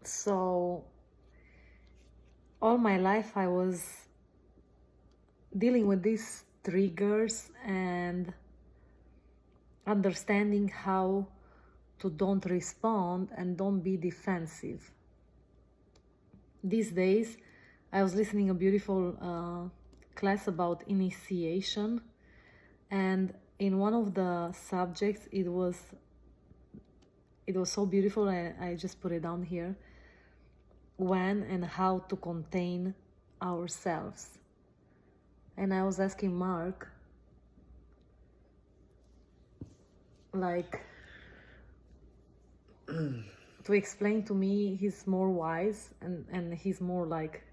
So all my life I was dealing with these triggers and understanding how to don't respond and don't be defensive. These days I was listening a beautiful class about initiation, and in one of the subjects it was so beautiful. I just put it down here: when and how to contain ourselves. And I was asking Mark, like, to explain to me. He's more wise, and he's more like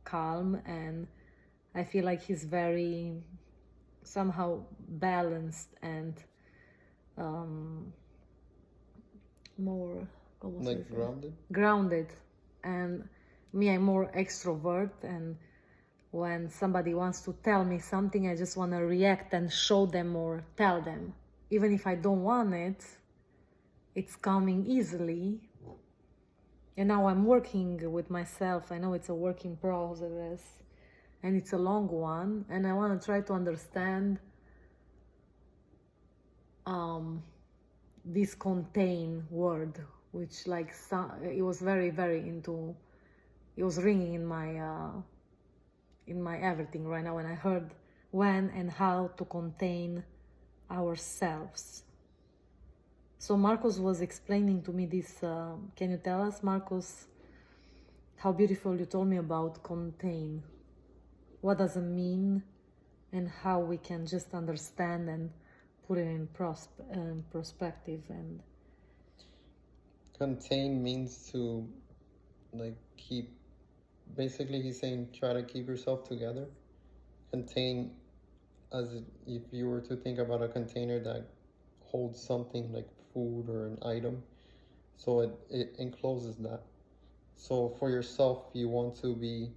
calm, and I feel like he's very somehow balanced and more, Like grounded? grounded. And me, I'm more extrovert, and when somebody wants to tell me something, I just want to react and show them or tell them. Even if I don't want it, it's coming easily. And now I'm working with myself. I know it's a work in process and it's a long one, and I want to try to understand this contain word, which like it was very very into, it was ringing in my everything right now when I heard when and how to contain ourselves. So Marcos was explaining to me this. Can you tell us, Marcos, how beautiful you told me about contain? What does it mean, and how we can just understand and put it in perspective? And Contain means to like keep, basically he's saying try to keep yourself together. Contain, as if you were to think about a container that holds something like food or an item, so it encloses that. So for yourself, you want to be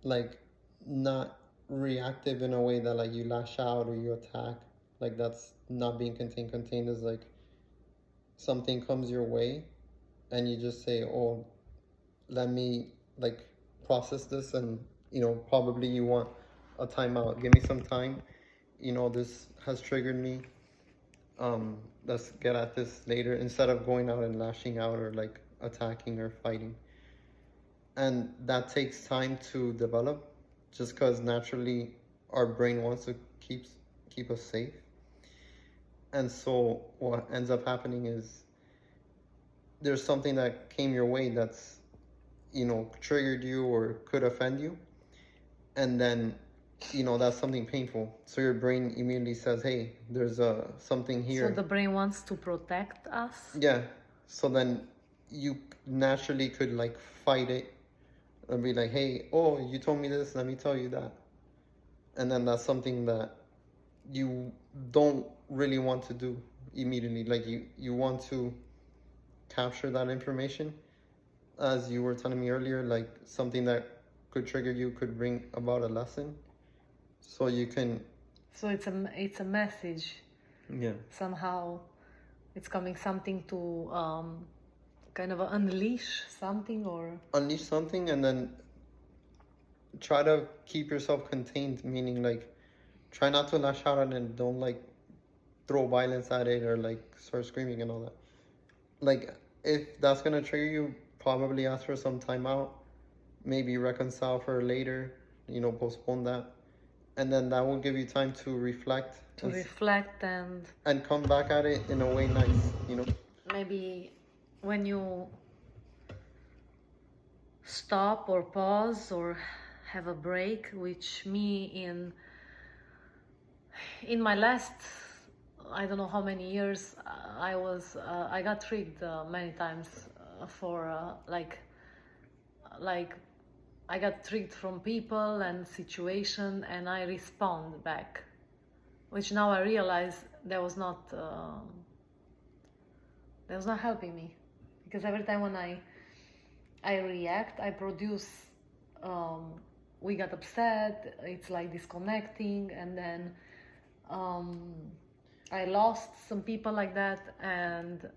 like not reactive in a way that like you lash out or you attack. Like that's not being contained. Contained is like something comes your way and you just say, oh, let me like process this, and probably you want a timeout, give me some time, this has triggered me, let's get at this later, instead of going out and lashing out or like attacking or fighting. And that takes time to develop, just because naturally our brain wants to keep us safe. And so what ends up happening is there's something that came your way that's triggered you or could offend you, and then that's something painful, so your brain immediately says, hey, there's something here. so the brain wants to protect us. Yeah. So then you naturally could like fight it and be like, hey, oh, you told me this, let me tell you that. And then that's something that you don't really want to do immediately. Like you want to capture that information, as you were telling me earlier, like something that could trigger you could bring about a lesson, so you can. So it's a message. Yeah. Somehow it's coming something to kind of unleash something, or Unleash something, and then try to keep yourself contained, meaning like try not to lash out at it, don't like throw violence at it or like start screaming and all that. Like if that's gonna trigger you, probably ask for some time out, maybe reconcile for later, postpone that, and then that will give you time to reflect and come back at it in a way nice. Maybe when you stop or pause or have a break, which me in my last, I don't know how many years, I got tricked many times for like I got tricked from people and situation, and I respond back, which now I realize that was not helping me, because every time when I react, I produce. We got upset. It's like disconnecting, and then I lost some people like that, and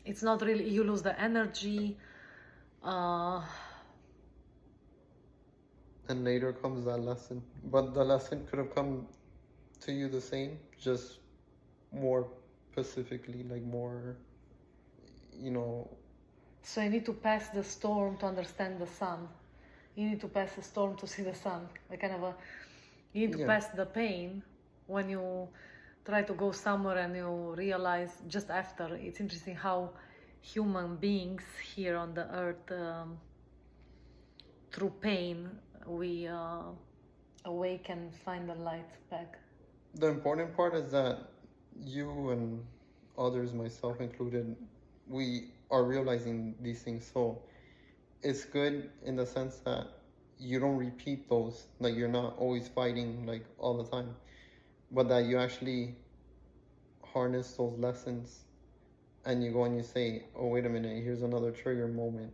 it's not really, you lose the energy. And later comes that lesson. But the lesson could have come to you the same, just more specifically, like more, you know. So you need to pass the storm to understand the sun. You need to pass the storm to see the sun. Like kind of a, you need to Yeah. pass the pain when you try to go somewhere and you realize just after. It's interesting how human beings here on the earth, through pain, we awake and find the light back. The important part is that you and others, myself included, we are realizing these things. So it's good in the sense that you don't repeat those, like you're not always fighting like all the time, but that you actually harness those lessons and you go and you say, oh, wait a minute, here's another trigger moment.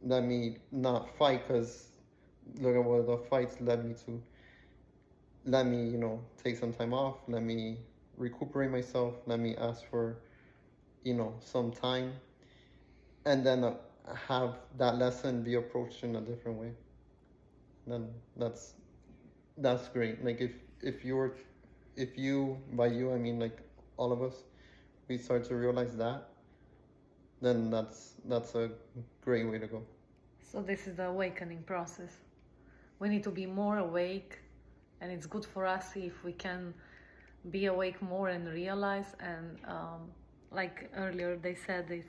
Let me not fight because look at what the fights led me to. Let me, you know, take some time off. Let me recuperate myself. Let me ask for, you know, some time. And then have that lesson be approached in a different way. Then that's great. Like if you, by you I mean like all of us, we start to realize that, then that's a great way to go. So this is the awakening process. We need to be more awake, and it's good for us if we can be awake more and realize. And like earlier they said, it's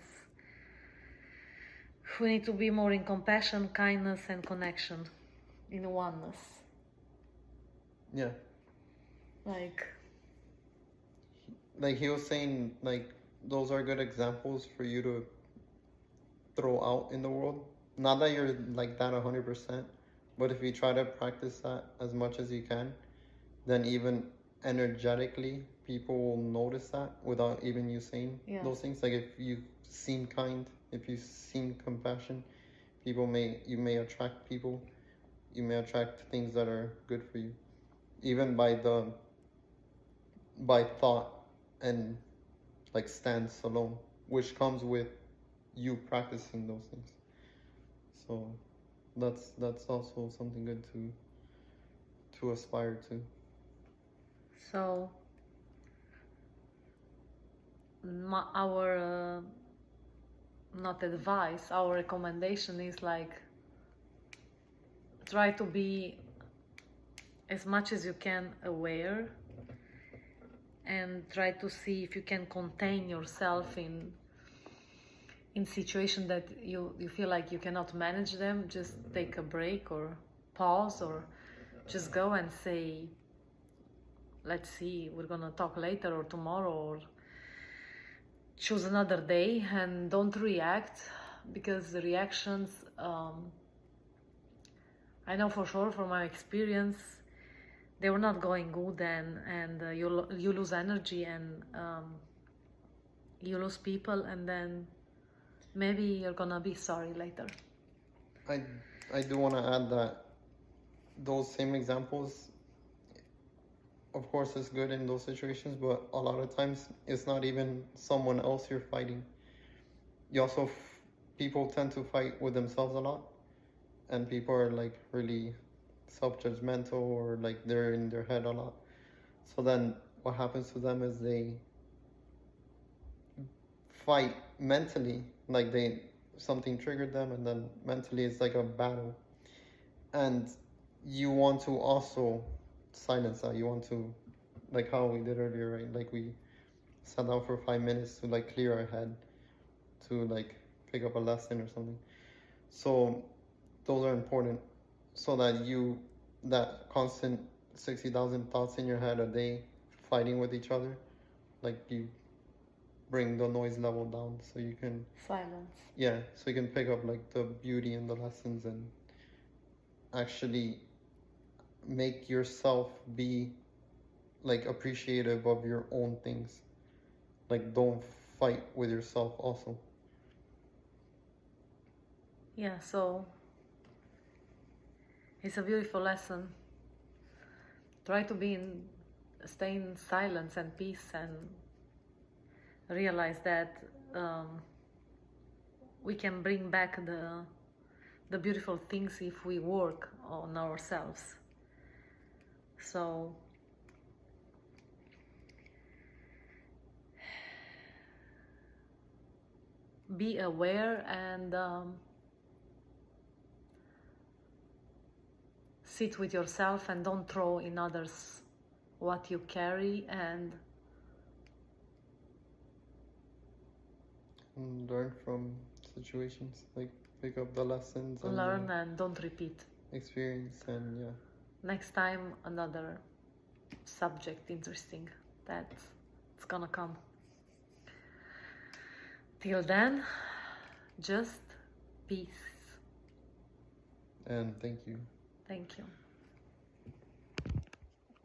we need to be more in compassion, kindness, and connection, in oneness. Yeah. Like he was saying, like those are good examples for you to throw out in the world. Not that you're like that 100%, but if you try to practice that as much as you can, then even energetically people will notice that without even you saying those things. Like if you seem kind, if you seem compassion, you may attract people, you may attract things that are good for you, even by thought and like stance alone, which comes with you practicing those things. So that's also something good to aspire to. So our not advice, our recommendation is like try to be as much as you can aware, and try to see if you can contain yourself in situations that you feel like you cannot manage them. Just take a break or pause, or just go and say, let's see, we're gonna talk later or tomorrow, or choose another day, and don't react, because the reactions, I know for sure from my experience, they were not going good, and you lose energy, and you lose people, and then maybe you're gonna be sorry later. I do want to add that those same examples, of course, is good in those situations, but a lot of times it's not even someone else you're fighting. You also, people tend to fight with themselves a lot, and people are like really self-judgmental, or like they're in their head a lot. So then what happens to them is they fight mentally, like something triggered them, and then mentally it's like a battle. And you want to also silence that. You want to, like how we did earlier, right? Like we sat down for 5 minutes to like clear our head, to like pick up a lesson or something. So those are important, so that that constant 60,000 thoughts in your head a day fighting with each other, like you bring the noise level down, so you can silence. Yeah, so you can pick up like the beauty in the lessons, and actually make yourself be like appreciative of your own things. Like don't fight with yourself also. Yeah, so it's a beautiful lesson. Try to stay in silence and peace, and realize that we can bring back the beautiful things if we work on ourselves. So be aware and sit with yourself and don't throw in others what you carry, and learn from situations, like pick up the lessons and learn and don't repeat. experience, and yeah. Next time another subject interesting that's gonna come. Till then, just peace. And thank you. Thank you.